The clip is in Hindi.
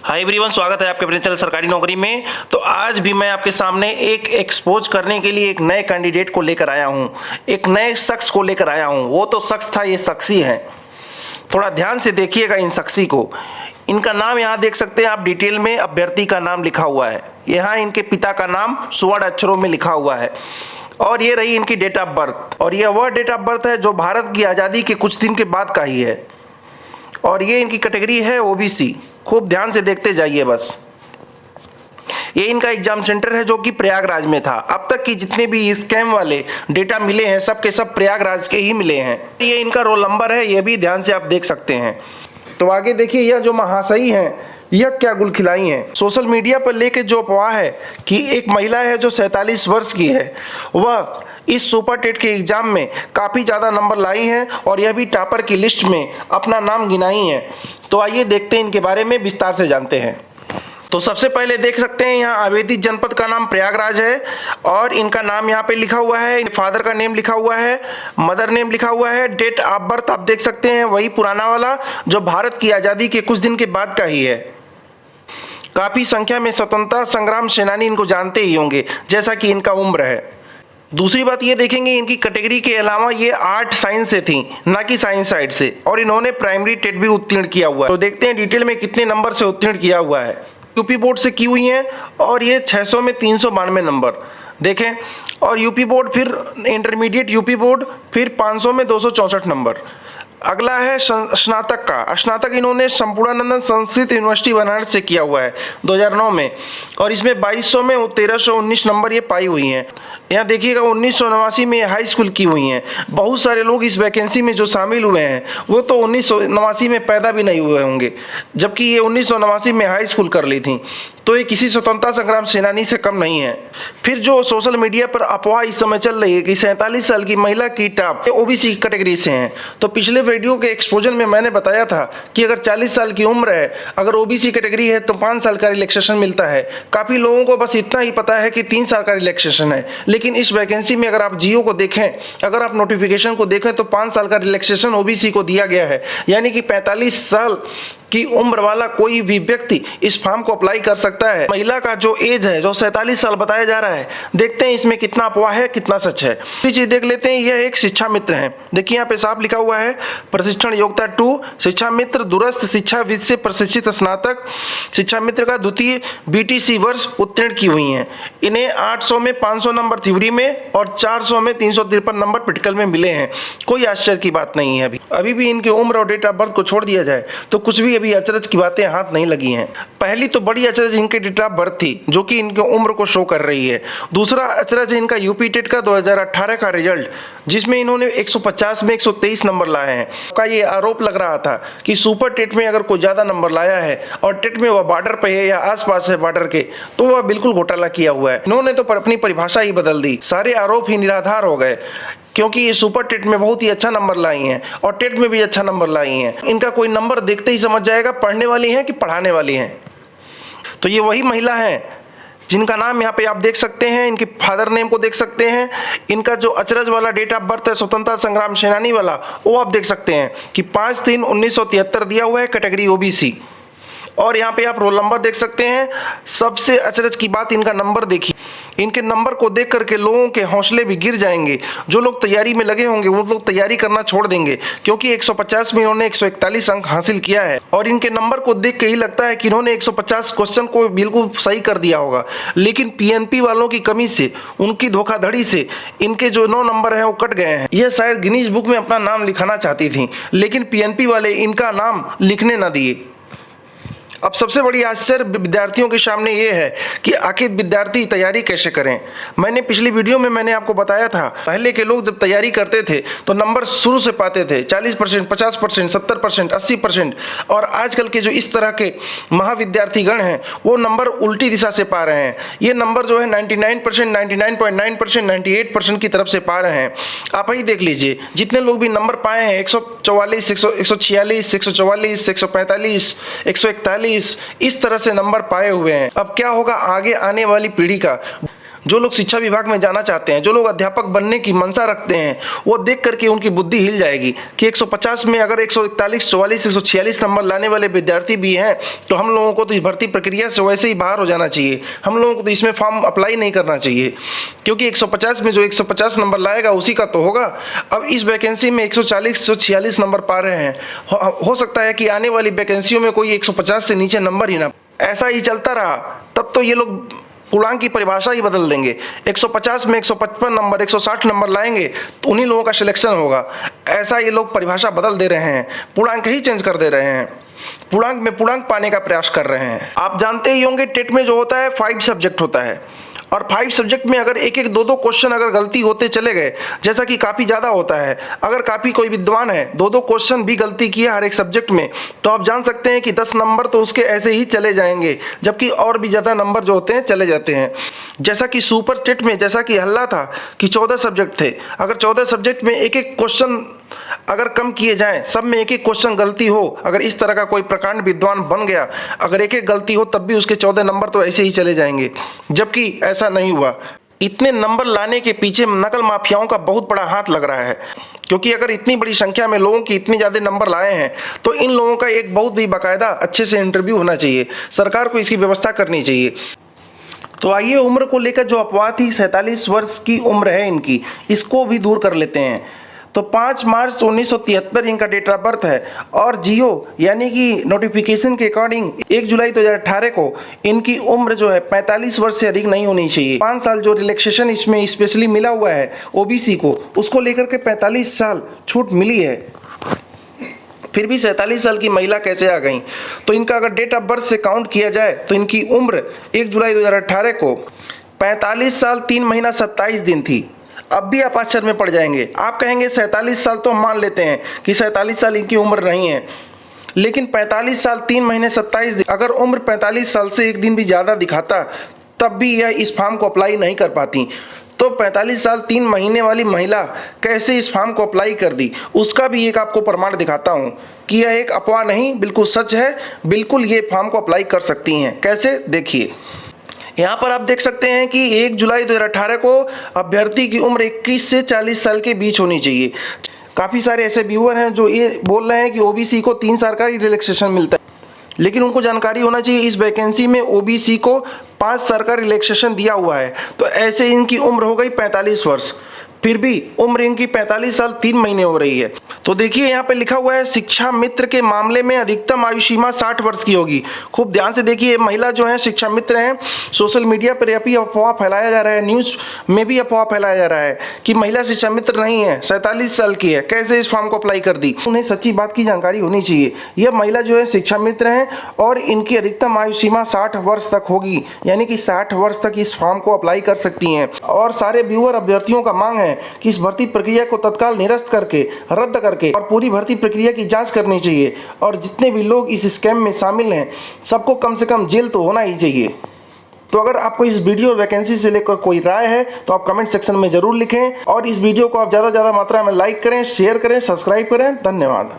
हाय एवरीवन, स्वागत है आपके अपने चैनल सरकारी नौकरी में। तो आज भी मैं आपके सामने एक एक्सपोज करने के लिए एक नए कैंडिडेट को लेकर आया हूं, एक नए शख्स को लेकर आया हूं। वो तो शख्स था, ये शख्सी है। थोड़ा ध्यान से देखिएगा इन शख्सी को। इनका नाम यहाँ देख सकते हैं आप, डिटेल में अभ्यर्थी का नाम लिखा हुआ है। यहाँ इनके पिता का नाम स्वर्ण अक्षरों में लिखा हुआ है और ये रही इनकी डेट ऑफ बर्थ। और यह वह डेट ऑफ बर्थ है जो भारत की आज़ादी के कुछ दिन के बाद का ही है। और ये इनकी कैटेगरी है ओबीसी। खूब ध्यान से देखते जाइए बस। ये इनका एग्जाम सेंटर है जो कि प्रयागराज में था। अब तक की जितने भी स्कैम वाले डेटा मिले हैं सब के सब प्रयागराज के ही मिले हैं। ये इनका रोल नंबर है, ये भी ध्यान से आप देख सकते हैं। तो आगे देखिए, यह जो महाशयी हैं यह क्या गुल खिलाई हैं। सोशल मीडिया पर लेके जो अफवाह है कि एक महिला है जो 47 वर्ष की है, वह इस सुपर टेट के एग्जाम में काफ़ी ज़्यादा नंबर लाई हैं और यह भी टॉपर की लिस्ट में अपना नाम गिनाई हैं। तो आइए देखते हैं इनके बारे में, विस्तार से जानते हैं। तो सबसे पहले देख सकते हैं यहाँ अवेदी जनपद का नाम प्रयागराज है और इनका नाम यहाँ पे लिखा हुआ है। फादर का नेम लिखा हुआ है, मदर नेम लिखा हुआ है। डेट ऑफ बर्थ आप देख सकते हैं वही पुराना वाला जो भारत की आज़ादी के कुछ दिन के बाद का ही है। काफ़ी संख्या में स्वतंत्रता संग्राम सेनानी इनको जानते ही होंगे जैसा कि इनका उम्र है। दूसरी बात ये देखेंगे, इनकी कैटेगरी के अलावा ये आर्ट साइंस से थी, ना कि साइंस साइड से, और इन्होंने प्राइमरी टेट भी उत्तीर्ण किया हुआ है। तो देखते हैं डिटेल में कितने नंबर से उत्तीर्ण किया हुआ है। यूपी बोर्ड से की हुई हैं और ये 600 में 392 नंबर देखें। और यूपी बोर्ड, फिर इंटरमीडिएट यूपी बोर्ड, फिर 500 में 264 नंबर। अगला है स्नातक का। स्नातक इन्होंने संपूर्णानंद संस्कृत यूनिवर्सिटी बनारस से किया हुआ है 2009 में, और इसमें 2200 में 1319 नंबर ये पाई हुई हैं। यहाँ देखिएगा 1989 में हाई स्कूल की हुई हैं। बहुत सारे लोग इस वैकेंसी में जो शामिल हुए हैं वो तो 1989 में पैदा भी नहीं हुए होंगे, जबकि ये 1989 में हाई स्कूल कर ली थी। तो ये किसी स्वतंत्रता संग्राम सेनानी से कम नहीं है। फिर जो सोशल मीडिया पर अफवाह इस समय चल रही है कि 47 साल की महिला की टॉप ओबीसी कैटेगरी से हैं, तो पिछले वीडियो के एक्सपोजर में मैंने बताया था कि अगर 40 साल की उम्र है, अगर ओबीसी कैटेगरी है तो 5 साल का रिलैक्सेशन मिलता है। काफ़ी लोगों को बस इतना ही पता है कि 3 साल का रिलैक्सेशन है, लेकिन इस वैकेंसी में अगर आप जियो को देखें, अगर आप नोटिफिकेशन को देखें तो 5 साल का रिलैक्सेशन ओबीसी को दिया गया है। यानी कि 45 साल की उम्र वाला कोई भी व्यक्ति इस फॉर्म को अप्लाई कर सकता है। महिला का जो एज है जो 47 साल बताया जा रहा है, देखते हैं इसमें कितना अफवाह है कितना सच है। दूसरी चीज देख लेते हैं, यह एक शिक्षा मित्र है। देखिए यहाँ पे साफ लिखा हुआ है प्रशिक्षण योग्यता 2, शिक्षा मित्र दूरस्थ शिक्षाविद से प्रशिक्षित स्नातक शिक्षा मित्र का द्वितीय बीटीसी वर्ष उत्तीर्ण की हुई हैं। इन्हें 800 में 500 नंबर थ्योरी में और 400 में 353 नंबर प्रैक्टिकल में मिले हैं। कोई आश्चर्य की बात नहीं है। अभी भी इनकी उम्र और डेट ऑफ बर्थ को छोड़ दिया जाए तो कुछ भी अभी अचरज की बातें हाथ नहीं लगी हैं। पहली तो बड़ी अचरज इनके डेट ऑफ बर्थ थी जो कि इनकी उम्र को शो कर रही है। दूसरा अचरज इनका यूपी टेट का 2018 का रिजल्ट, जिसमें इन्होंने 150 में 123 नंबर लाए हैं। का ये आरोप लग रहा था कि सुपर टेट में अगर कोई ज़्यादा नंबर लाया है और टेट में वह बॉर्डर पे है या आसपास है बॉर्डर के, तो वह बिल्कुल घोटाला किया हुआ है। इन्होंने तो अपनी परिभाषा ही बदल दी, सारे आरोप ही निराधार हो गए, क्योंकि ये सुपर टेट में बहुत ही अच्छा नंबर लाई हैं और टेट में भी अच्छा नंबर लाई हैं। इनका कोई नंबर देखते ही समझ जाएगा पढ़ने वाली हैं कि पढ़ाने वाली हैं। तो ये वही महिला हैं जिनका नाम यहाँ पे आप देख सकते हैं, इनके फादर नेम को देख सकते हैं। इनका जो अचरज वाला डेट ऑफ बर्थ है स्वतंत्रता संग्राम सेनानी वाला, वो आप देख सकते हैं कि 5/3/1973 दिया हुआ है, कैटेगरी ओबीसी। और यहाँ पे आप रोल नंबर देख सकते हैं। सबसे अचरज की बात, इनका नंबर देखिए। इनके नंबर को देख करके लोगों के हौसले भी गिर जाएंगे। जो लोग तैयारी में लगे होंगे वो लोग तैयारी करना छोड़ देंगे, क्योंकि 150 में इन्होंने 141 अंक हासिल किया है। और इनके नंबर को देख के ही लगता है कि इन्होंने 150 क्वेश्चन को बिल्कुल सही कर दिया होगा, लेकिन पीएनपी वालों की कमी से, उनकी धोखाधड़ी से इनके जो 9 नंबर हैं वो कट गए हैं। यह शायद गिनीज बुक में अपना नाम लिखाना चाहती थी, लेकिन पीएनपी वाले इनका नाम लिखने ना दिए। अब सबसे बड़ी आश्चर्य विद्यार्थियों के सामने ये है कि आखिर विद्यार्थी तैयारी कैसे करें। मैंने पिछली वीडियो में मैंने आपको बताया था, पहले के लोग जब तैयारी करते थे तो नंबर शुरू से पाते थे 40%, 50%, 70%, 80%। और आजकल के जो इस तरह के महाविद्यार्थीगण हैं वो नंबर उल्टी दिशा से पा रहे हैं। ये नंबर जो है 99%, 99.9%, 98% की तरफ से पा रहे हैं। आप ही देख लीजिए, जितने लोग भी नंबर पाए हैं 144, 146, 144, 145, 141, इस तरह से नंबर पाए हुए हैं। अब क्या होगा आगे आने वाली पीढ़ी का, जो लोग शिक्षा विभाग में जाना चाहते हैं, जो लोग अध्यापक बनने की मंशा रखते हैं, वो देख करके उनकी बुद्धि हिल जाएगी कि 150 में अगर 141, 44, 146 नंबर लाने वाले विद्यार्थी भी हैं तो हम लोगों को तो इस भर्ती प्रक्रिया से वैसे ही बाहर हो जाना चाहिए। हम लोगों को तो इसमें फॉर्म अप्लाई नहीं करना चाहिए, क्योंकि 150 में जो 150 नंबर लाएगा उसी का तो होगा। अब इस वैकेंसी में 140, 146 नंबर पा रहे हैं, हो सकता है कि आने वाली वैकेंसियों में कोई 150 से नीचे नंबर ही ना। ऐसा ही चलता रहा तब तो ये लोग पूर्णांक की परिभाषा ही बदल देंगे। 150 में 155 नंबर, 160 नंबर लाएंगे तो उन्हीं लोगों का सिलेक्शन होगा। ऐसा ये लोग परिभाषा बदल दे रहे हैं, पूर्णांक ही चेंज कर दे रहे हैं, पूर्णांक में पूर्णांक पाने का प्रयास कर रहे हैं। आप जानते ही होंगे टेट में जो होता है 5 सब्जेक्ट होता है, और 5 सब्जेक्ट में अगर एक एक 2-2 क्वेश्चन अगर गलती होते चले गए, जैसा कि काफ़ी ज़्यादा होता है, अगर काफ़ी कोई विद्वान है 2-2 क्वेश्चन भी गलती किया हर एक सब्जेक्ट में, तो आप जान सकते हैं कि 10 नंबर तो उसके ऐसे ही चले जाएंगे, जबकि और भी ज़्यादा नंबर जो होते हैं चले जाते हैं। जैसा कि सुपर टेट में जैसा कि हल्ला था कि 14 सब्जेक्ट थे, अगर 14 सब्जेक्ट में एक एक क्वेश्चन अगर कम किए जाएं, सब में एक एक क्वेश्चन गलती हो, अगर इस तरह का कोई प्रकांड विद्वान बन गया, अगर एक एक गलती हो तब भी उसके 14 नंबर तो ऐसे ही चले जाएंगे, जबकि ऐसा नहीं हुआ। इतने नंबर लाने के पीछे नकल माफियाओं का बहुत बड़ा हाथ लग रहा है, क्योंकि अगर इतनी बड़ी संख्या में लोगों की इतने ज़्यादा नंबर लाए हैं तो इन लोगों का एक बहुत ही बाकायदा अच्छे से इंटरव्यू होना चाहिए, सरकार को इसकी व्यवस्था करनी चाहिए। तो आइए उम्र को लेकर जो अफवाह थी 47 वर्ष की उम्र है इनकी, इसको भी दूर कर लेते हैं। तो 5 मार्च 1973 इनका डेट ऑफ बर्थ है, और जियो यानी कि नोटिफिकेशन के अकॉर्डिंग 1 जुलाई 2018 को इनकी उम्र जो है 45 वर्ष से अधिक नहीं होनी चाहिए। 5 साल जो रिलैक्सेशन इसमें स्पेशली मिला हुआ है ओबीसी को, उसको लेकर के 45 साल छूट मिली है, फिर भी 47 साल की महिला कैसे आ गई? तो इनका अगर डेट ऑफ बर्थ से काउंट किया जाए तो इनकी उम्र 1 जुलाई 2018 को 45 साल 3 महीना 27 दिन थी। अब भी आप आश्चर्य में पड़ जाएंगे, आप कहेंगे 47 साल तो हम मान लेते हैं कि 47 साल इनकी उम्र नहीं है, लेकिन 45 साल 3 महीने 27 दिन, अगर उम्र 45 साल से एक दिन भी ज़्यादा दिखाता तब भी यह इस फॉर्म को अप्लाई नहीं कर पाती। तो 45 साल 3 महीने वाली महिला कैसे इस फॉर्म को अप्लाई कर दी, उसका भी एक आपको प्रमाण दिखाता हूँ कि यह एक अफवाह नहीं, बिल्कुल सच है। बिल्कुल ये फॉर्म को अप्लाई कर सकती हैं। कैसे, देखिए यहाँ पर आप देख सकते हैं कि 1 जुलाई 2018 को अभ्यर्थी की उम्र 21 से 40 साल के बीच होनी चाहिए। काफ़ी सारे ऐसे व्यूअर हैं जो ये बोल रहे हैं कि ओबीसी को 3 साल का ही रिलैक्सेशन मिलता है, लेकिन उनको जानकारी होना चाहिए इस वैकेंसी में ओबीसी को 5 साल का रिलैक्सेशन दिया हुआ है। तो ऐसे इनकी उम्र हो गई 45 वर्ष, फिर भी उम्र इनकी 45 साल 3 महीने हो रही है। तो देखिए यहाँ पे लिखा हुआ है शिक्षा मित्र के मामले में अधिकतम आयु सीमा 60 वर्ष की होगी। खूब ध्यान से देखिए, महिला जो है शिक्षा मित्र हैं, सोशल मीडिया पर अभी अफवाह फैलाया जा रहा है, न्यूज़ में भी अफवाह फैलाया जा रहा है कि महिला शिक्षा मित्र नहीं है, 47 साल की है, कैसे इस फॉर्म को अप्लाई कर दी। उन्हें सच्ची बात की जानकारी होनी चाहिए। यह महिला जो है शिक्षा मित्र हैं और इनकी अधिकतम आयु सीमा 60 वर्ष तक होगी, यानी कि 60 वर्ष तक इस फॉर्म को अप्लाई कर सकती हैं। और सारे व्यूअर अभ्यर्थियों का मांग है कि इस भर्ती प्रक्रिया को तत्काल निरस्त करके, रद्द करके और पूरी भर्ती प्रक्रिया की जांच करनी चाहिए, और जितने भी लोग इस स्कैम में शामिल हैं सबको कम से कम जेल तो होना ही चाहिए। तो अगर आपको इस वीडियो वैकेंसी से लेकर कोई राय है तो आप कमेंट सेक्शन में जरूर लिखें, और इस वीडियो को आप ज़्यादा मात्रा में लाइक करें, शेयर करें, सब्सक्राइब करें। धन्यवाद।